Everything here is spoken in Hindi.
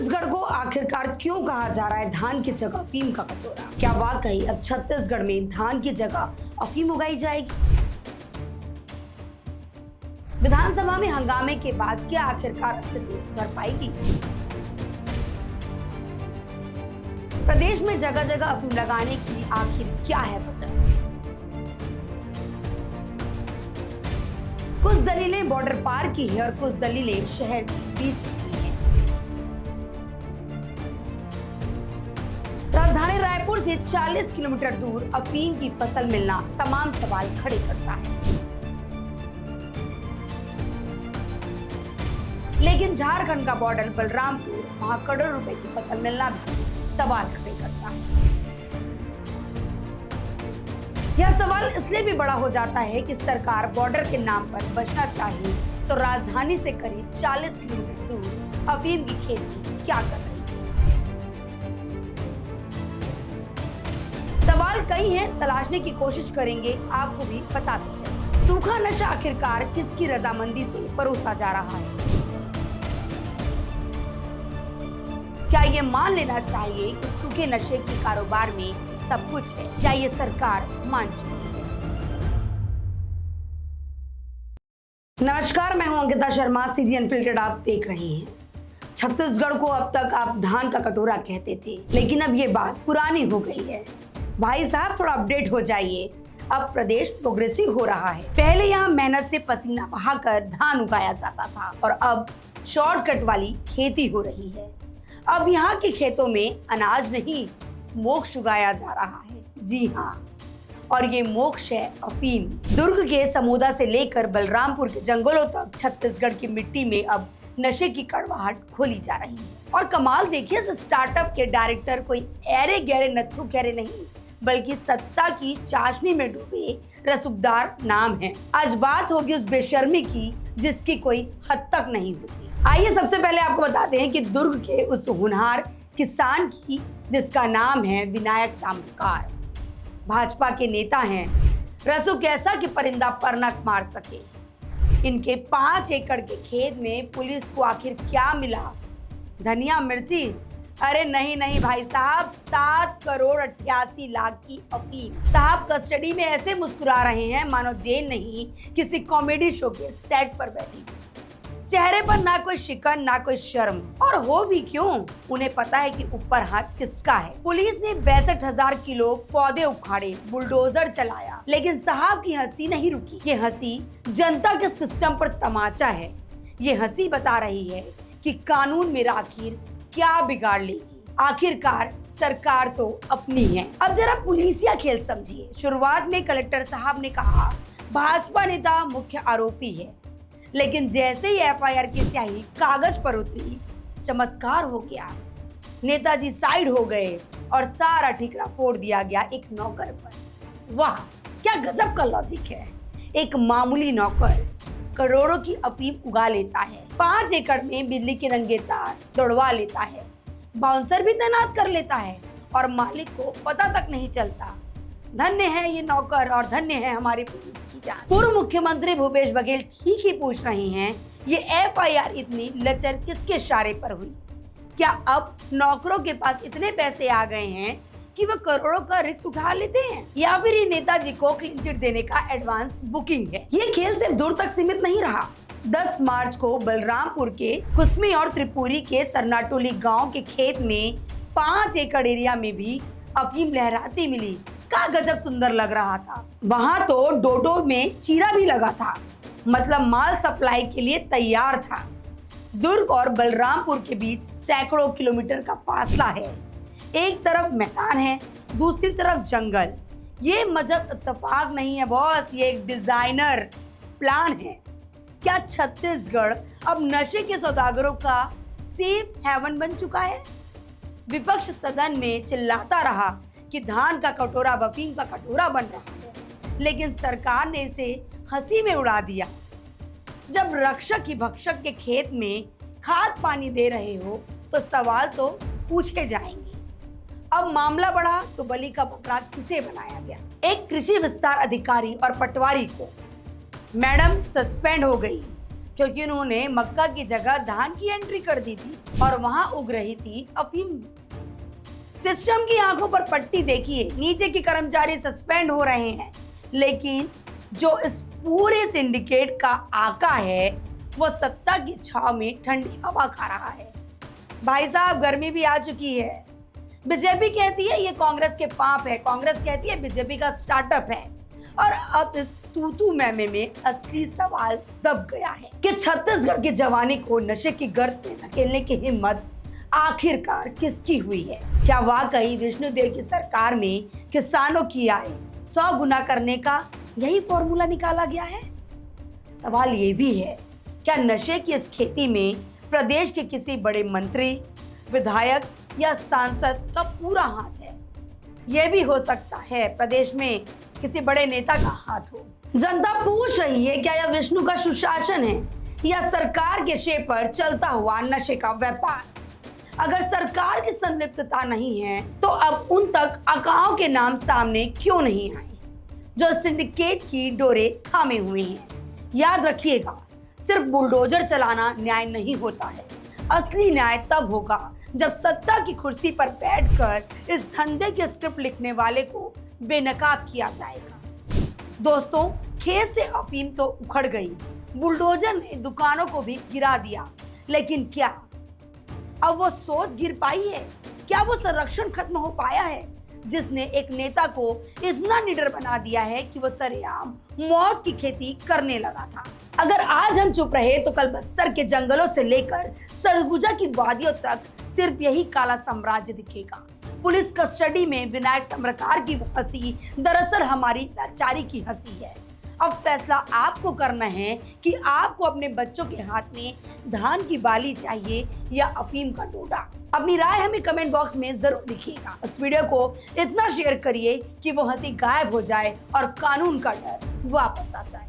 छत्तीसगढ़ को आखिरकार क्यों कहा जा रहा है धान की जगह अफीम का कटोरा? क्या वाकई अब छत्तीसगढ़ में धान की जगह अफीम उगाई जाएगी? विधानसभा में हंगामे के बाद क्या आखिरकार स्थिति सुधर पाएगी? प्रदेश में जगह जगह अफीम लगाने की आखिर क्या है वजह? कुछ दलीलें बॉर्डर पार की है और कुछ दलीलें शहर के बीच की हैं। राजधानी रायपुर से 40 किलोमीटर दूर अफीम की फसल मिलना तमाम सवाल खड़े करता है। लेकिन झारखंड का बॉर्डर बलरामपुर, वहां करोड़ों रुपए की फसल मिलना भी सवाल खड़े करता है। यह सवाल इसलिए भी बड़ा हो जाता है कि सरकार बॉर्डर के नाम पर बचना चाहिए तो राजधानी से करीब 40 किलोमीटर दूर अफीम की खेती क्या कर रही है? सवाल कई हैं, तलाशने की कोशिश करेंगे, आपको भी बताते चलें। सूखा नशा आखिरकार किसकी रजामंदी से परोसा जा रहा है? क्या ये मान लेना चाहिए कि सूखे नशे के कारोबार में सब कुछ है? क्या ये सरकार मान चुकी है? नमस्कार, मैं हूं अंकिता शर्मा, सीजी अनफिल्टर्ड आप देख रहे हैं। छत्तीसगढ़ को अब तक आप धान का कटोरा कहते थे, लेकिन अब ये बात पुरानी हो गई है। भाई साहब, थोड़ा अपडेट हो जाइए। अब प्रदेश प्रोग्रेसिव हो रहा है। पहले यहाँ मेहनत से पसीना बहाकर धान उगाया जाता था और अब शॉर्टकट वाली खेती हो रही है। अब यहाँ के खेतों में अनाज नहीं, मोक्ष उगाया जा रहा है। जी हाँ, और ये मोक्ष है अफीम। दुर्ग के समोदा से लेकर बलरामपुर के जंगलों तक छत्तीसगढ़ की मिट्टी में अब नशे की कड़वाहट खोली जा रही है। और कमाल देखिए, इस स्टार्टअप के डायरेक्टर कोई ऐरे गहरे नत्थु खैरे नहीं, बल्कि सत्ता की चाशनी में डूबे रसूखदार नाम है। आज बात होगी उस बेशर्मी की जिसकी कोई हद तक नहीं होती। आइए सबसे पहले आपको बताते हैं कि दुर्ग के उस होनहार किसान की जिसका नाम है विनायक ताम्रकार। भाजपा के नेता हैं, रसूख ऐसा कि परिंदा पर न मार सके। इनके 5 एकड़ के खेत में पुलिस को आखिर क्या मिला? धनिया मिर्ची? अरे नहीं नहीं भाई साहब, 7 करोड़ 88 लाख की अफीम। साहब कस्टडी में ऐसे मुस्कुरा रहे हैं मानो जेल नहीं, किसी कॉमेडी शो के सेट पर बैठी। चेहरे पर ना कोई शिकन ना कोई शर्म, और हो भी क्यों, उन्हें पता है कि ऊपर हाथ किसका है। पुलिस ने 62,000 किलो पौधे उखाड़े, बुलडोजर चलाया, लेकिन साहब की हंसी नहीं रुकी। ये हंसी जनता के सिस्टम पर तमाचा है। ये हंसी बता रही है कि कानून मेरा आखिर क्या बिगाड़ लेगी। आखिरकार सरकार तो अपनी है। अब जरा पुलिसिया खेल समझिए। शुरुआत में कलेक्टर साहब ने कहा भाजपा नेता मुख्य आरोपी है, लेकिन जैसे ही एफआईआर की स्याही कागज पर उतरी, चमत्कार हो गया। नेताजी साइड हो गए और सारा ठिकरा फोड़ दिया गया एक नौकर पर। वाह, क्या गजब का लॉजिक है। एक मामूली नौकर करोड़ों की अफीम उगा लेता है, 5 एकड़ में बिजली के रंगे तार दौड़वा लेता है, बाउंसर भी तैनात कर लेता है और मालिक को पता तक नहीं चलता। धन्य है ये नौकर और धन्य है हमारी पुलिस की जान। पूर्व मुख्यमंत्री भूपेश बघेल ठीक ही पूछ रहे हैं, ये एफआईआर इतनी लचर किसके इशारे पर हुई? क्या अब नौकरों के पास इतने पैसे आ गए हैं कि वो करोड़ों का रिस्क उठा लेते हैं, या फिर ये नेताजी को क्लीन चिट देने का एडवांस बुकिंग है? ये खेल सिर्फ दूर तक सीमित नहीं रहा। 10 मार्च को बलरामपुर के कुसमी और त्रिपुरी के सरनाटोली गाँव के खेत में 5 एकड़ एरिया में भी अफीम लहराती मिली। क्या गजब सुंदर लग रहा था। वहां तो डोडो में चीरा भी लगा था, मतलब माल सप्लाई के लिए तैयार था। दुर्ग और बलरामपुर के बीच सैकड़ों किलोमीटर का फासला है। एक तरफ मैदान है, दूसरी तरफ जंगल। ये मजब इत्तेफाक नहीं है बॉस, ये एक डिजाइनर प्लान है। क्या छत्तीसगढ़ अब नशे के सौदागरों का सेफ हेवन बन चुका है? विपक्ष सदन में चिल्लाता रहा कि धान का कटोरा अफीम का कटोरा बन रहा है, लेकिन सरकार ने इसे हंसी में उड़ा दिया। जब रक्षक ही भक्षक के खेत में खाद पानी दे रहे हो तो सवाल तो पूछे जाएंगे। अब मामला बढ़ा तो बलि का बकरा किसे बनाया गया? एक कृषि विस्तार अधिकारी और पटवारी को। मैडम सस्पेंड हो गई, क्योंकि उन्होंने मक्का की जगह धान की एंट्री कर दी थी और वहां उग रही थी अफीम। सिस्टम की आंखों पर पट्टी देखिए, नीचे के कर्मचारी सस्पेंड हो रहे हैं, लेकिन जो इस पूरे सिंडिकेट का आका है वो सत्ता की छाव में ठंडी हवा खा रहा है। भाई साहब, गर्मी भी आ चुकी है। बीजेपी कहती है ये कांग्रेस के पाप है, कांग्रेस कहती है बीजेपी का स्टार्टअप है, और अब इस तू मैमे में असली सवाल दब गया है कि छत्तीसगढ़ की जवानी को नशे की गर्त में धकेलने की हिम्मत आखिरकार किसकी हुई है। क्या वाकई विष्णुदेव की सरकार में किसानों की आय 100 गुना करने का यही फॉर्मूला निकाला गया है? सवाल ये भी है, क्या नशे की इस खेती में प्रदेश के किसी बड़े मंत्री, विधायक या सांसद का पूरा हाथ है? यह भी हो सकता है प्रदेश में किसी बड़े नेता का हाथ हो। जनता पूछ रही है, क्या यह विष्णु का सुशासन है या सरकार के शेप पर चलता हुआ नशे का व्यापार? अगर सरकार की संलिप्तता नहीं है तो अब उन तक आकाओं के नाम सामने क्यों नहीं आए जो सिंडिकेट की डोरे थामे हुए हैं? याद रखिएगा, सिर्फ बुलडोजर चलाना न्याय नहीं होता है। असली न्याय तब होगा जब सत्ता की कुर्सी पर बैठकर इस धंधे के स्क्रिप्ट लिखने वाले को बेनकाब किया जाएगा। दोस्तों, खेत से अफीम तो उखड़ गई, बुलडोजर ने दुकानों को भी गिरा दिया, लेकिन क्या अब वो सोच गिर पाई है? क्या वो संरक्षण खत्म हो पाया है जिसने एक नेता को इतना निडर बना दिया है कि वो सरेआम मौत की खेती करने लगा था? अगर आज हम चुप रहे तो कल बस्तर के जंगलों से लेकर सरगुजा की वादियों तक सिर्फ यही काला साम्राज्य दिखेगा। पुलिस कस्टडी में विनायक तम्रकार की हंसी दरअसल हमारी लाचारी की हंसी है। अब फैसला आपको करना है कि आपको अपने बच्चों के हाथ में धान की बाली चाहिए या अफीम का डोडा। अपनी राय हमें कमेंट बॉक्स में जरूर लिखिएगा। इस वीडियो को इतना शेयर करिए कि वो हंसी गायब हो जाए और कानून का डर वापस आ जाए।